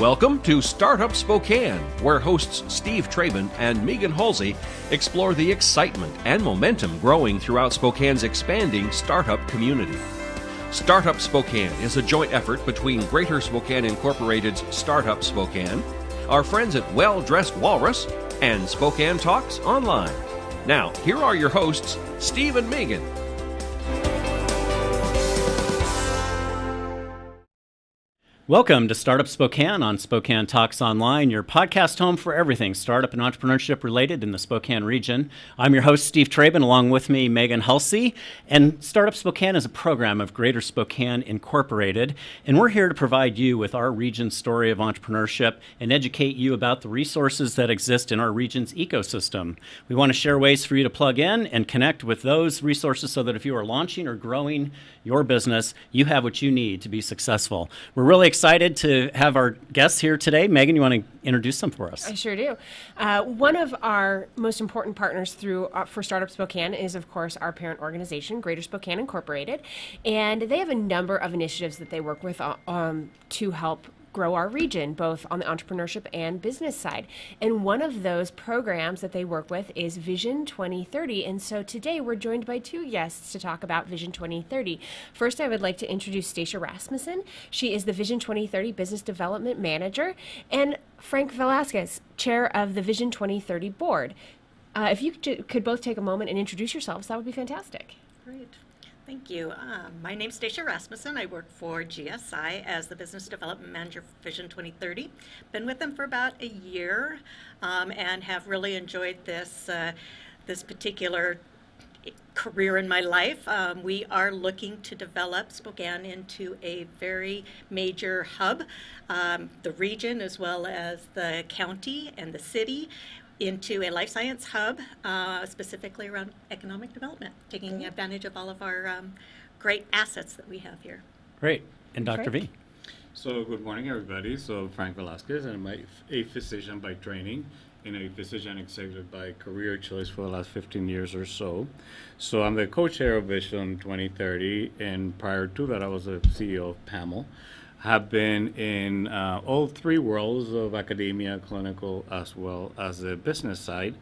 Welcome to Startup Spokane, where hosts Steve Traben and Megan Halsey explore the excitement and momentum growing throughout Spokane's expanding startup community. Startup Spokane is a joint effort between Greater Spokane Incorporated's Startup Spokane, our friends at Well Dressed Walrus, and Spokane Talks Online. Now, here are your hosts, Steve and Megan. Welcome to Startup Spokane on Spokane Talks Online, your podcast home for everything startup and entrepreneurship related in the Spokane region. I'm your host, Steve Traben, along with me, Megan Halsey. And Startup Spokane is a program of Greater Spokane Incorporated, and we're here to provide you with our region's story of entrepreneurship and educate you about the resources that exist in our region's ecosystem. We want to share ways for you to plug in and connect with those resources so that if you are launching or growing your business, you have what you need to be successful. We're really excited to have our guests here today. Megan, you want to introduce them for us? I sure do. One of our most important partners for Startup Spokane is, of course, our parent organization, Greater Spokane Incorporated. And they have a number of initiatives that they work with to help grow our region, both on the entrepreneurship and business side. And one of those programs that they work with is Vision 2030. And so today we're joined by two guests to talk about Vision 2030. First, I would like to introduce Stacia Rasmussen. She is the Vision 2030 Business Development Manager, and Frank Velasquez, Chair of the Vision 2030 Board. If you could both take a moment and introduce yourselves, that would be fantastic. Great. Thank you. My name's Stacia Rasmussen. I work for GSI as the Business Development Manager for Vision 2030. Been with them for about a year and have really enjoyed this particular career in my life. We are looking to develop Spokane into a very major hub, the region as well as the county and the city, into a life science hub, specifically around economic development, taking advantage of all of our great assets that we have here. Great. And Dr. V? So good morning, everybody. So Frank Velasquez, and I'm a physician by training and a physician executive by career choice for the last 15 years or so. So I'm the co-chair of Vision 2030, and prior to that, I was the CEO of PAML. Have been in all three worlds of academia, clinical, as well as the business side.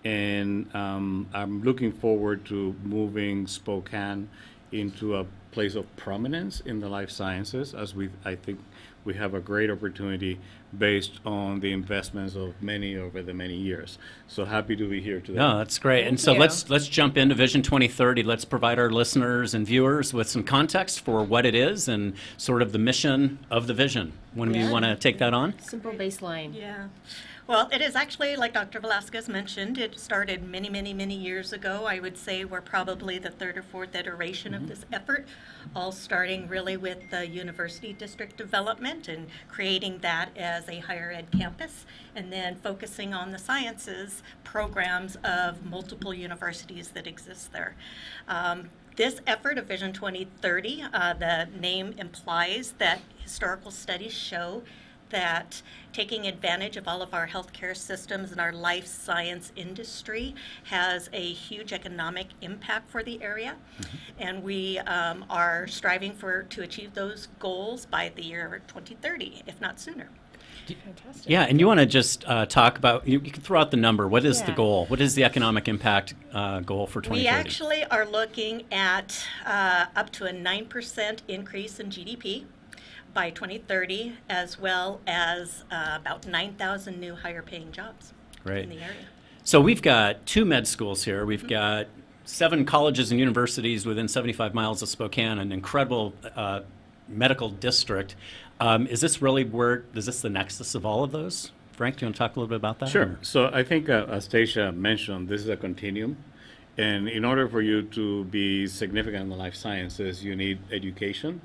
And I'm looking forward to moving Spokane into a place of prominence in the life sciences, as I think we have a great opportunity based on the investments of many over the many years. So happy to be here today. No, that's great. And so let's jump into Vision 2030. Let's provide our listeners and viewers with some context for what it is and sort of the mission of the vision. When do you want to take that on? Simple baseline. Yeah. Well, it is actually, like Dr. Velasquez mentioned, it started many, many, many years ago. I would say we're probably the third or fourth iteration of this effort, all starting really with the university district development and creating that as a higher ed campus, and then focusing on the sciences programs of multiple universities that exist there. This effort of Vision 2030, the name implies that historical studies show that taking advantage of all of our healthcare systems and our life science industry has a huge economic impact for the area. And we are striving to achieve those goals by the year 2030, if not sooner. Fantastic. Yeah, and you want to just talk about, you can throw out the number. What is the goal? What is the economic impact goal for 2030? We actually are looking at up to a 9% increase in GDP by 2030, as well as about 9,000 new higher paying jobs in the area. So we've got two med schools here. We've got 7 colleges and universities within 75 miles of Spokane, an incredible medical district. Is this the nexus of all of those? Frank, do you want to talk a little bit about that? Sure. So I think, as Stacia mentioned, this is a continuum. And in order for you to be significant in the life sciences, you need education,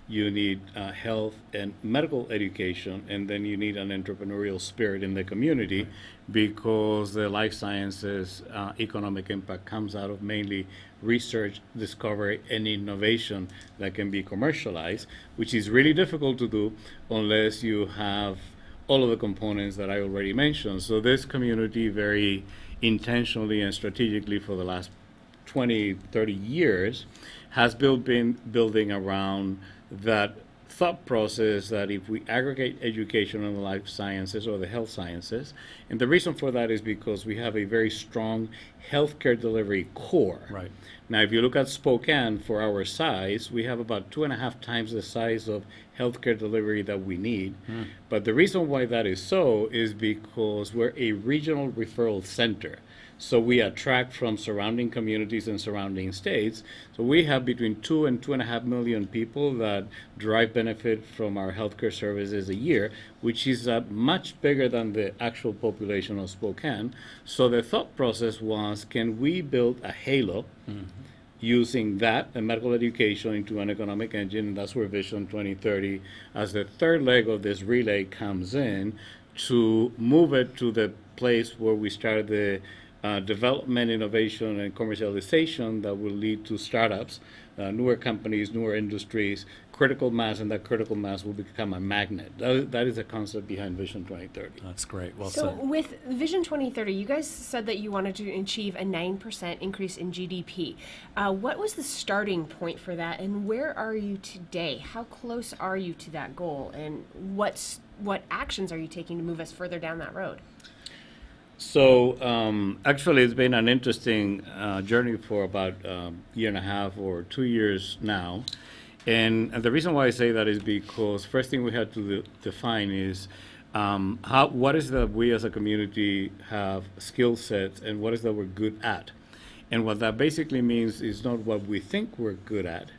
you need health and medical education, and then you need an entrepreneurial spirit in the community, because the life sciences economic impact comes out of mainly research, discovery, and innovation that can be commercialized, which is really difficult to do unless you have all of the components that I already mentioned. So this community very intentionally and strategically for the last 20, 30 years has been building around that thought process that if we aggregate education on the life sciences or the health sciences, and the reason for that is because we have a very strong healthcare delivery core. Right. Now, if you look at Spokane, for our size, we have about 2.5 times the size of healthcare delivery that we need. But the reason why that is so is because we're a regional referral center. So we attract from surrounding communities and surrounding states. So we have between 2 and 2.5 million people that derive benefit from our healthcare services a year, which is much bigger than the actual population of Spokane. So the thought process was, can we build a halo using that and medical education into an economic engine? And that's where Vision 2030, as the third leg of this relay, comes in to move it to the place where we started the development, innovation, and commercialization that will lead to startups, newer companies, newer industries, critical mass, and that critical mass will become a magnet. That is the concept behind Vision 2030. That's great. Well So said. with Vision 2030, you guys said that you wanted to achieve a 9% increase in GDP. What was the starting point for that, and where are you today? How close are you to that goal, and what actions are you taking to move us further down that road? So actually, it's been an interesting journey for about a year and a half or 2 years now. And the reason why I say that is because first thing we had to define is what is that we as a community have skill sets and what is that we're good at. And what that basically means is not what we think we're good at,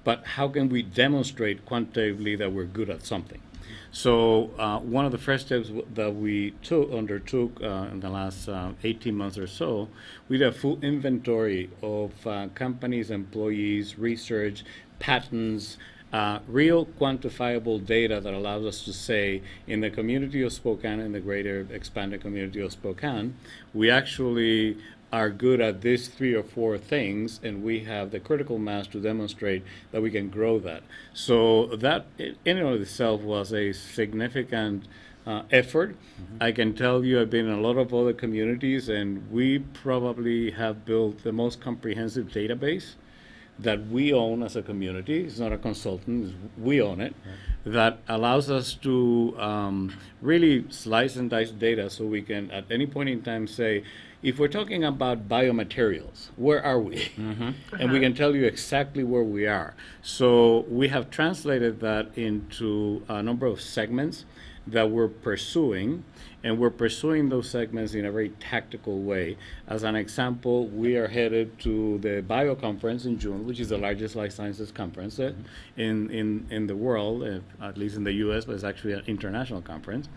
but how can we demonstrate quantitatively that we're good at something. So one of the first steps that we undertook in the last 18 months or so, we did a full inventory of companies, employees, research, patents, real quantifiable data that allows us to say in the community of Spokane, in the greater expanded community of Spokane, we actually are good at these 3 or 4 things, and we have the critical mass to demonstrate that we can grow that. So that in and of itself was a significant effort. I can tell you I've been in a lot of other communities, and we probably have built the most comprehensive database that we own as a community. It's not a consultant, we own it. That allows us to really slice and dice data so we can at any point in time say, if we're talking about biomaterials, where are we? And we can tell you exactly where we are. So we have translated that into a number of segments that we're pursuing, and we're pursuing those segments in a very tactical way. As an example, we are headed to the Bio Conference in June, which is the largest life sciences conference in the world, at least in the US, but it's actually an international conference.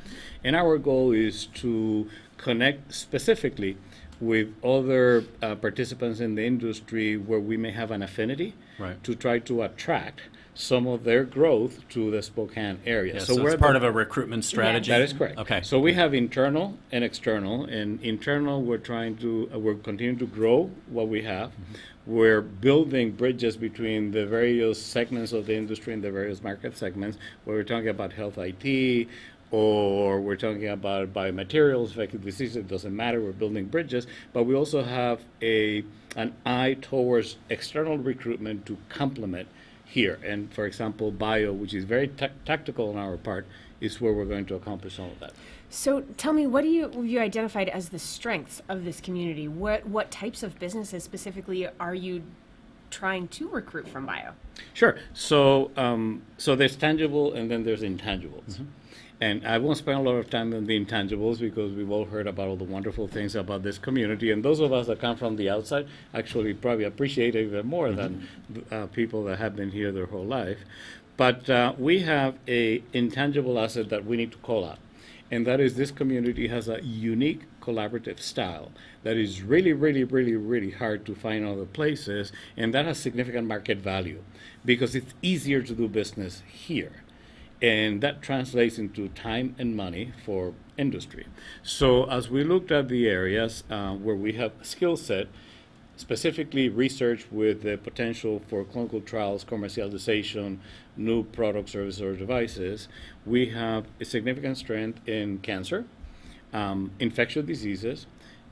And our goal is to connect specifically with other participants in the industry where we may have an affinity to try to attract some of their growth to the Spokane area. Yeah, so it's part of a recruitment strategy? That is correct. Okay. So we have internal and external. And internal, we're continuing to grow what we have. We're building bridges between the various segments of the industry and the various market segments, where we're talking about health IT, or we're talking about biomaterials, infectious diseases, it doesn't matter, we're building bridges, but we also have an eye towards external recruitment to complement here. And for example, bio, which is very tactical on our part, is where we're going to accomplish all of that. So tell me, what do you identified as the strengths of this community? What types of businesses specifically are you trying to recruit from bio? Sure. So there's tangible and then there's intangibles. And I won't spend a lot of time on the intangibles because we've all heard about all the wonderful things about this community. And those of us that come from the outside actually probably appreciate it even more than people that have been here their whole life. But we have an intangible asset that we need to call out. And that is, this community has a unique collaborative style that is really, really, really, really hard to find other places. And that has significant market value because it's easier to do business here. And that translates into time and money for industry. So as we looked at the areas where we have skill set, specifically research with the potential for clinical trials, commercialization, new products, services, or devices, we have a significant strength in cancer, infectious diseases,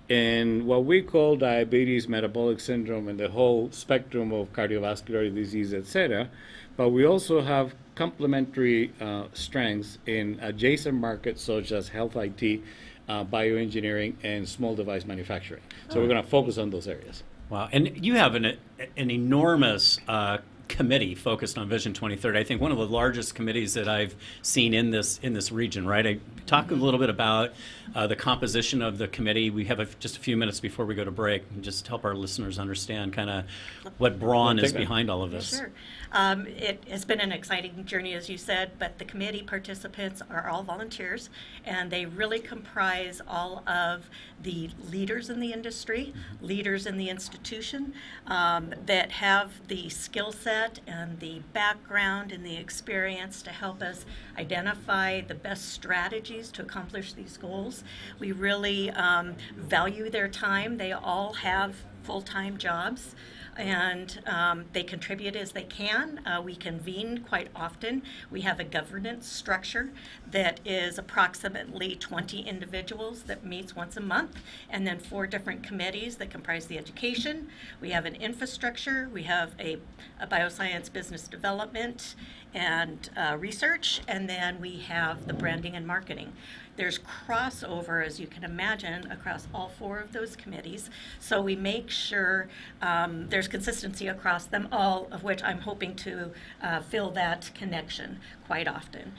in what we call diabetes, metabolic syndrome, and the whole spectrum of cardiovascular disease, etc. But we also have complementary strengths in adjacent markets such as health IT, bioengineering, and small device manufacturing. So we're going to focus on those areas. Wow, and you have an enormous committee focused on Vision 2030. I think one of the largest committees that I've seen in this region, right? Talk a little bit about the composition of the committee. We have just a few minutes before we go to break, and just help our listeners understand kind of what brawn is behind all of this. Sure. It has been an exciting journey, as you said, but the committee participants are all volunteers, and they really comprise all of the leaders in the industry, leaders in the institution that have the skill set and the background and the experience to help us identify the best strategies to accomplish these goals. We really value their time. They all have full-time jobs, and they contribute as they can. We convene quite often. We have a governance structure that is approximately 20 individuals that meets once a month, and then 4 different committees that comprise the education. We have an infrastructure. We have a bioscience business development and research, and then we have the branding and marketing. There's crossover, as you can imagine, across all 4 of those committees. So we make sure there's consistency across them, all of which I'm hoping to fill that connection quite often.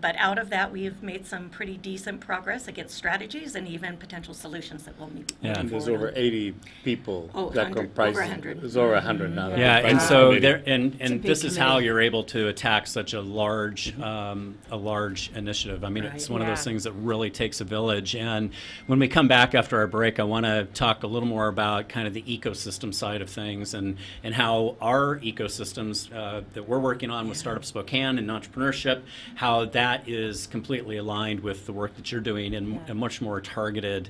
But out of that, we've made some pretty decent progress against strategies and even potential solutions that we'll meet. And there's over 80 people that comprise. Over 100. There's over 100 now. that Yeah, comprise and the so committee. there, and this is how committee. you're able to attack such a large initiative. I mean, it's one of those things that really takes a village. And when we come back after our break, I want to talk a little more about kind of the ecosystem side of things and how our ecosystems that we're working on with Startup Spokane and entrepreneurship, how that is completely aligned with the work that you're doing in a much more targeted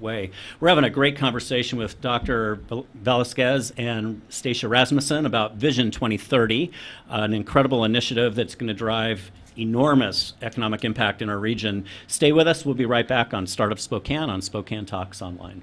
way. We're having a great conversation with Dr. Velasquez and Stacia Rasmussen about Vision 2030, an incredible initiative that's going to drive enormous economic impact in our region. Stay with us. We'll be right back on Startup Spokane on Spokane Talks Online.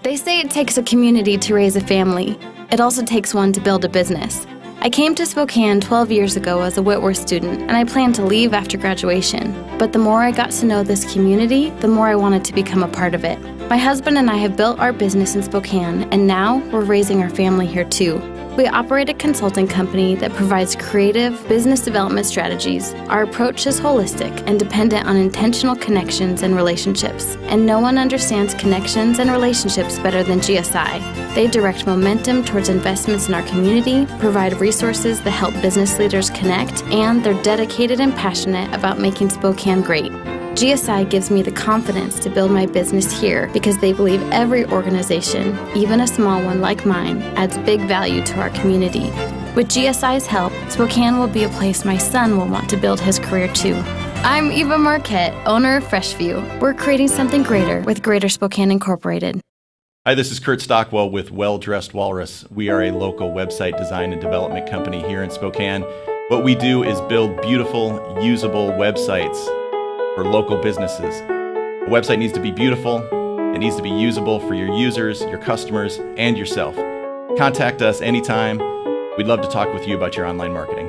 They say it takes a community to raise a family. It also takes one to build a business. I came to Spokane 12 years ago as a Whitworth student, and I planned to leave after graduation. But the more I got to know this community, the more I wanted to become a part of it. My husband and I have built our business in Spokane, and now we're raising our family here too. We operate a consulting company that provides creative business development strategies. Our approach is holistic and dependent on intentional connections and relationships. And no one understands connections and relationships better than GSI. They direct momentum towards investments in our community, provide resources that help business leaders connect, and they're dedicated and passionate about making Spokane great. GSI gives me the confidence to build my business here because they believe every organization, even a small one like mine, adds big value to our community. With GSI's help, Spokane will be a place my son will want to build his career too. I'm Eva Marquette, owner of Freshview. We're creating something greater with Greater Spokane Incorporated. Hi, this is Kurt Stockwell with Well Dressed Walrus. We are a local website design and development company here in Spokane. What we do is build beautiful, usable websites for local businesses. A website needs to be beautiful, it needs to be usable for your users, your customers, and yourself. Contact us anytime. We'd love to talk with you about your online marketing.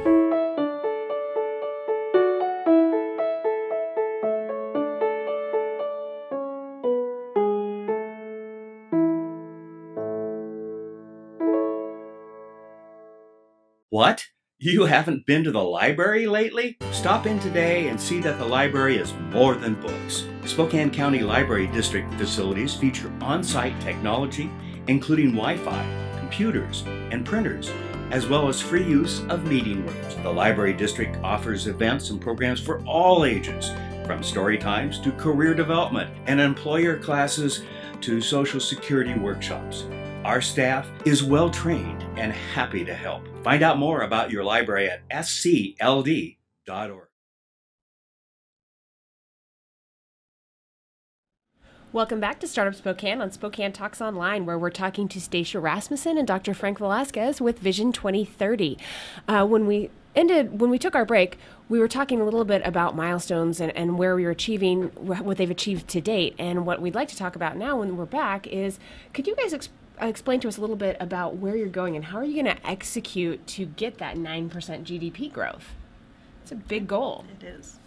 What? You haven't been to the library lately? Stop in today and see that the library is more than books. Spokane County Library District facilities feature on-site technology, including Wi-Fi, computers, and printers, as well as free use of meeting rooms. The Library District offers events and programs for all ages, from story times to career development and employer classes to Social Security workshops. Our staff is well trained and happy to help. Find out more about your library at scld.org. Welcome back to Startup Spokane on Spokane Talks Online, where we're talking to Stacia Rasmussen and Dr. Frank Velasquez with Vision 2030. When we ended, when we took our break, we were talking a little bit about milestones and where we were achieving, what they've achieved to date. And what we'd like to talk about now when we're back is, could you guys explain to us a little bit about where you're going and how are you going to execute to get that 9% GDP growth? It's a big goal. It is.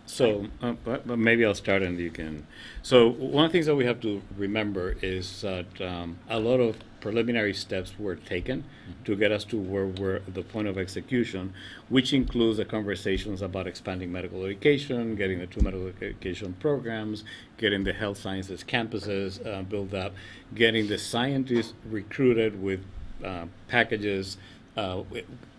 So, but maybe I'll start and you can. So, one of the things that we have to remember is that a lot of preliminary steps were taken to get us to where we're at the point of execution, which includes the conversations about expanding medical education, getting the 2 medical education programs, getting the health sciences campuses built up, getting the scientists recruited with packages,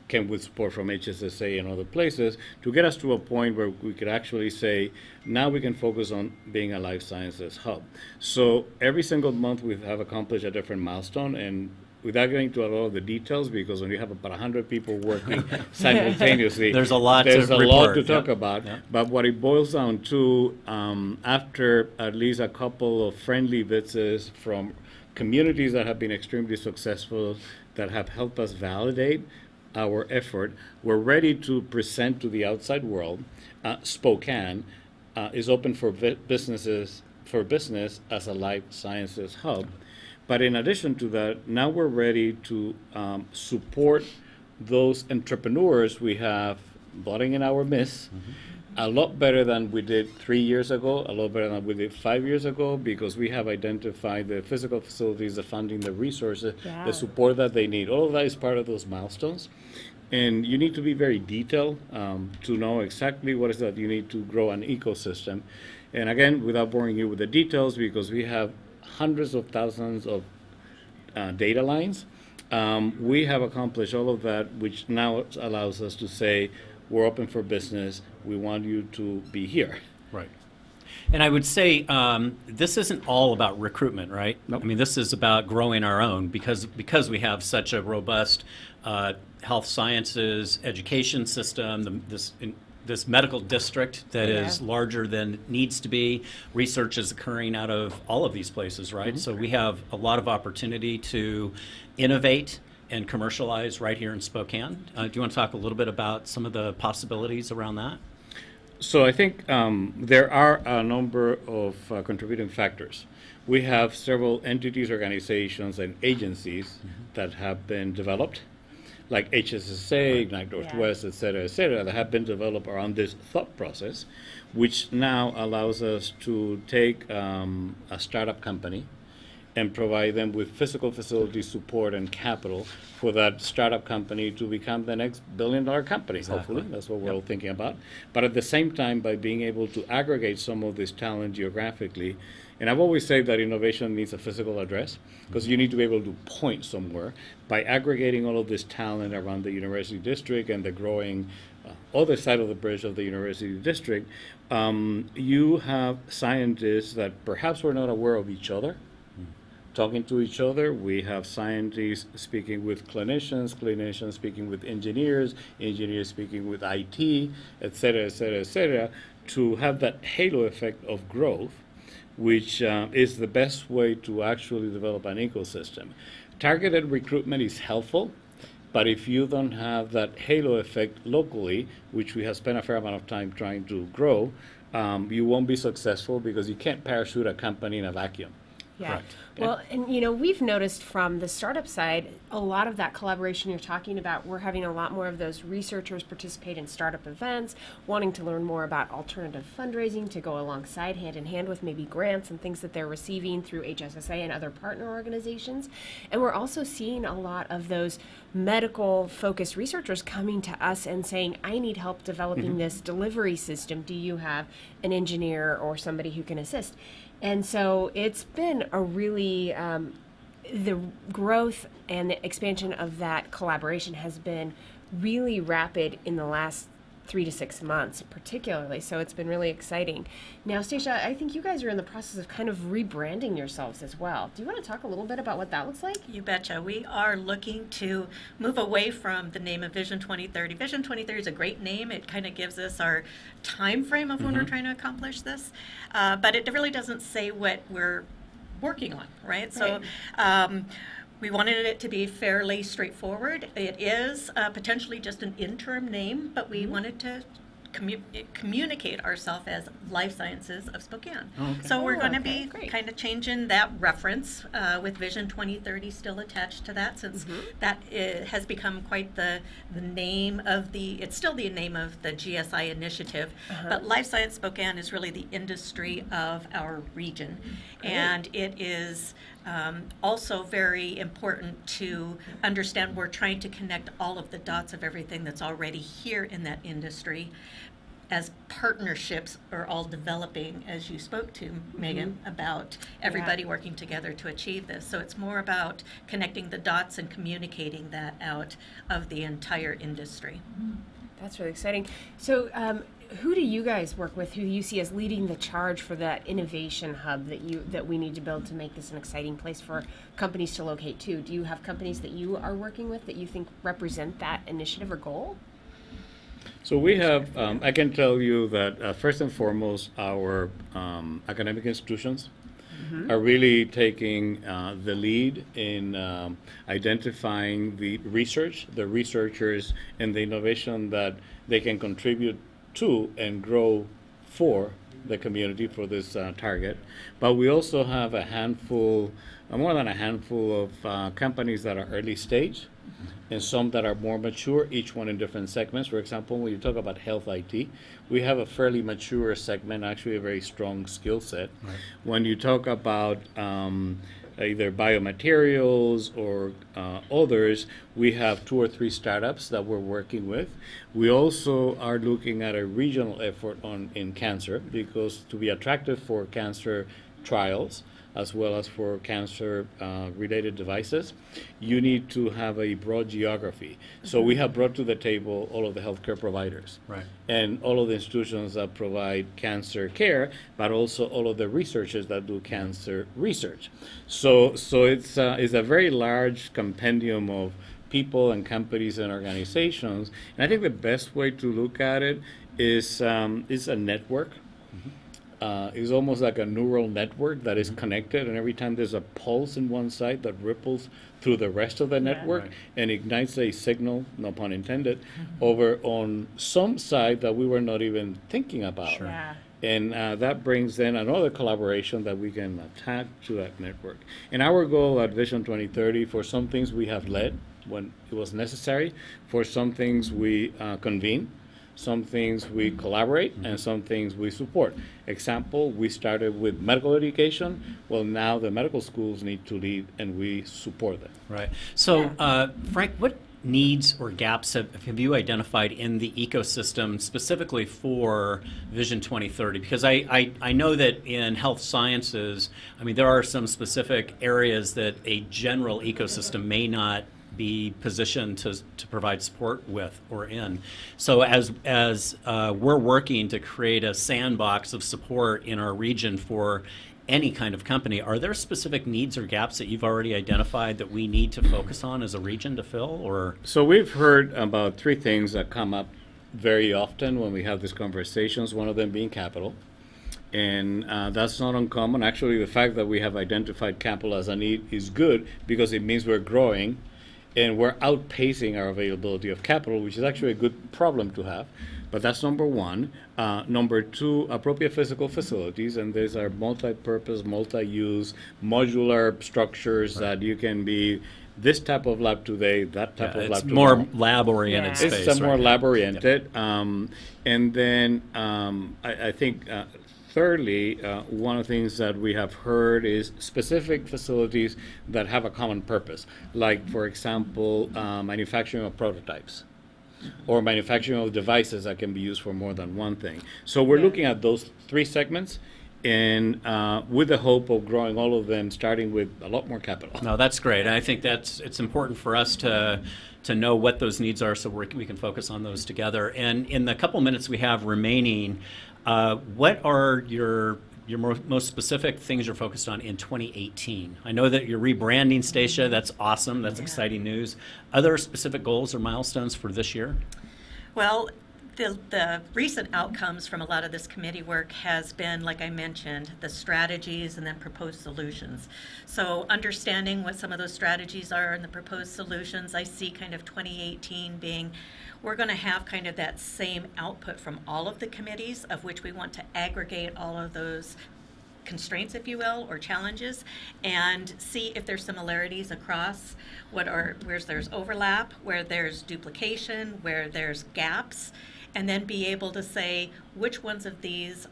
came with support from HSSA and other places to get us to a point where we could actually say, now we can focus on being a life sciences hub. So every single month we have accomplished a different milestone, and without getting into a lot of the details, because when you have about 100 people working simultaneously, there's a lot to talk about. Yep. But what it boils down to, after at least a couple of friendly visits from communities that have been extremely successful, that have helped us validate our effort, we're ready to present to the outside world. Spokane is open for business as a life sciences hub. But in addition to that, now we're ready to support those entrepreneurs we have budding in our midst, a lot better than we did 3 years ago, a lot better than we did 5 years ago, because we have identified the physical facilities, the funding, the resources, the support that they need. All of that is part of those milestones. And you need to be very detailed to know exactly what is that you need to grow an ecosystem. And again, without boring you with the details, because we have hundreds of thousands of data lines, we have accomplished all of that, which now allows us to say, we're open for business. We want you to be here. Right. And I would say this isn't all about recruitment, right? Nope. I mean, this is about growing our own because we have such a robust health sciences education system, this medical district that is larger than it needs to be. Research is occurring out of all of these places, right? So we have a lot of opportunity to innovate and commercialize right here in Spokane. Do you want to talk a little bit about some of the possibilities around that? So I think there are a number of contributing factors. We have several entities, organizations, and agencies that have been developed, like HSSA, Ignite Northwest, et cetera, that have been developed around this thought process, which now allows us to take a startup company and provide them with physical facility support and capital for that startup company to become the next billion-dollar company, hopefully. That's what we're all thinking about. But at the same time, by being able to aggregate some of this talent geographically, and I've always said that innovation needs a physical address, because you need to be able to point somewhere. By aggregating all of this talent around the university district and the growing other side of the bridge of the university district, you have scientists that perhaps were not aware of each other, talking to each other. We have scientists speaking with clinicians, clinicians speaking with engineers, engineers speaking with IT, et cetera, to have that halo effect of growth, which is the best way to actually develop an ecosystem. Targeted recruitment is helpful, but if you don't have that halo effect locally, which we have spent a fair amount of time trying to grow, you won't be successful because you can't parachute a company in a vacuum. Yeah. Correct. Well, and we've noticed from the startup side, a lot of that collaboration you're talking about, we're having a lot more of those researchers participate in startup events, wanting to learn more about alternative fundraising to go alongside hand in hand with maybe grants and things that they're receiving through HSSA and other partner organizations. And we're also seeing a lot of those medical focused researchers coming to us and saying, I need help developing this delivery system. Do you have an engineer or somebody who can assist? And so it's been a really, the growth and the expansion of that collaboration has been really rapid in the last 3 to 6 months, particularly. So it's been really exciting. Now, Stacia, I think you guys are in the process of kind of rebranding yourselves as well. Do you want to talk a little bit about what that looks like? You betcha. We are looking to move away from the name of Vision 2030. Vision 2030 is a great name. It kind of gives us our time frame of when we're trying to accomplish this, but it really doesn't say what we're working on, right? So We wanted it to be fairly straightforward. It is potentially just an interim name, but we wanted to communicate ourselves as Life Sciences of Spokane. Oh, okay. So we're going to okay, be great. kind of changing that reference with Vision 2030 still attached to that, since that has become quite the name of it's still the name of the GSI initiative, but Life Science Spokane is really the industry of our region. And it is also very important to understand we're trying to connect all of the dots of everything that's already here in that industry, as partnerships are all developing, as you spoke to, Megan, about everybody working together to achieve this. So it's more about connecting the dots and communicating that out of the entire industry. That's really exciting. So, who do you guys work with? Who do you see as leading the charge for that innovation hub that we need to build to make this an exciting place for companies to locate to? Do you have companies that you are working with that you think represent that initiative or goal? So we have, I can tell you that first and foremost, our academic institutions are really taking the lead in identifying the research, the researchers, and the innovation that they can contribute to and grow for the community, for this target. But we also have a handful, more than a handful of companies that are early stage, and some that are more mature, each one in different segments. For example, when you talk about health IT, we have a fairly mature segment, actually a very strong skill set. Right. When you talk about either biomaterials or others, we have 2 or 3 startups that we're working with. We also are looking at a regional effort in cancer, because to be attractive for cancer trials, as well as for cancer-related devices, you need to have a broad geography. So we have brought to the table all of the healthcare providers, right, and all of the institutions that provide cancer care, but also all of the researchers that do cancer research. So it's a very large compendium of people and companies and organizations. And I think the best way to look at it is a network. It's almost like a neural network that is connected, and every time there's a pulse in one side, that ripples through the rest of the network and ignites a signal, no pun intended, over on some side that we were not even thinking about. Sure. Yeah. And that brings then another collaboration that we can attach to that network. And our goal at Vision 2030, for some things we have led when it was necessary, for some things we convene, some things we collaborate, and some things we support. Example, we started with medical education. Well, now the medical schools need to lead, and we support them. Right. So, Frank, what needs or gaps have you identified in the ecosystem specifically for Vision 2030? Because I know that in health sciences, I mean, there are some specific areas that a general ecosystem may not be positioned to provide support with or in. So as we're working to create a sandbox of support in our region for any kind of company, are there specific needs or gaps that you've already identified that we need to focus on as a region to fill? Or so we've heard about 3 things that come up very often when we have these conversations, one of them being capital. And that's not uncommon. Actually, the fact that we have identified capital as a need is good, because it means we're growing and we're outpacing our availability of capital, which is actually a good problem to have. But that's number one. Number 2, appropriate physical facilities, and these are multi-purpose, multi-use, modular structures that you can be this type of lab today, that type of lab tomorrow. It's more lab-oriented space. It's more lab-oriented. And then I think thirdly, one of the things that we have heard is specific facilities that have a common purpose, like, for example, manufacturing of prototypes or manufacturing of devices that can be used for more than one thing. So we're looking at those 3 segments, and with the hope of growing all of them, starting with a lot more capital. No, that's great. And I think it's important for us to know what those needs are, so we can focus on those together. And in the couple minutes we have remaining, what are your most specific things you're focused on in 2018? I know that you're rebranding Stacia. That's awesome. That's exciting news. Other specific goals or milestones for this year? Well, the recent outcomes from a lot of this committee work has been, like I mentioned, the strategies and then proposed solutions. So understanding what some of those strategies are and the proposed solutions, I see kind of 2018 being, we're going to have kind of that same output from all of the committees, of which we want to aggregate all of those constraints, if you will, or challenges, and see if there's similarities across where there's overlap, where there's duplication, where there's gaps, and then be able to say which ones of these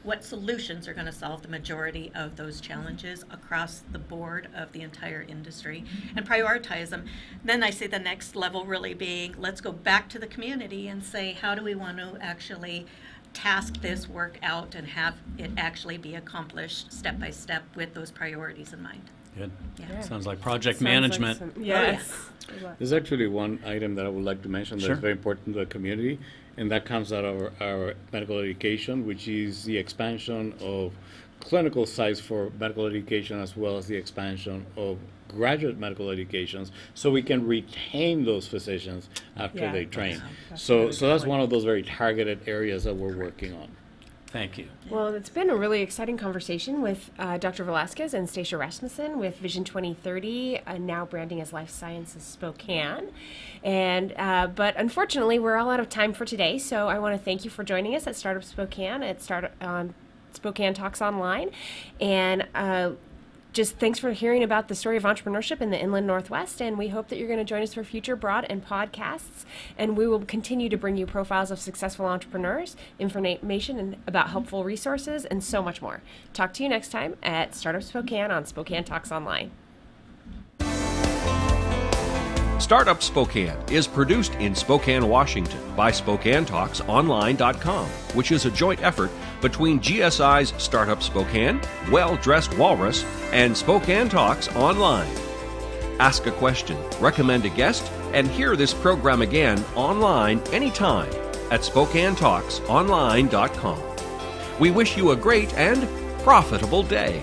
what solutions are going to solve the majority of those challenges across the board of the entire industry, and prioritize them. Then I see the next level really being, let's go back to the community and say, how do we want to actually task this work out and have it actually be accomplished step by step with those priorities in mind. Good. Yeah. Sounds like project management. Yes. There's actually one item that I would like to mention Sure. that's very important to the community, and that comes out of our medical education, which is the expansion of clinical sites for medical education, as well as the expansion of graduate medical educations, so we can retain those physicians after they train. So that's one of those very targeted areas that we're working on. Thank you. Well, it's been a really exciting conversation with Dr. Velasquez and Stacia Rasmussen with Vision 2030, now branding as Life Sciences Spokane. And but unfortunately, we're all out of time for today. So I want to thank you for joining us at Startup Spokane at Spokane Talks Online, and just thanks for hearing about the story of entrepreneurship in the Inland Northwest, and we hope that you're going to join us for future broad and podcasts, and we will continue to bring you profiles of successful entrepreneurs, information about helpful resources, and so much more. Talk to you next time at Startup Spokane on Spokane Talks Online. Startup Spokane is produced in Spokane, Washington by SpokaneTalksOnline.com, which is a joint effort between GSI's Startup Spokane, Well Dressed Walrus, and Spokane Talks Online. Ask a question, recommend a guest, and hear this program again online anytime at SpokaneTalksOnline.com. We wish you a great and profitable day.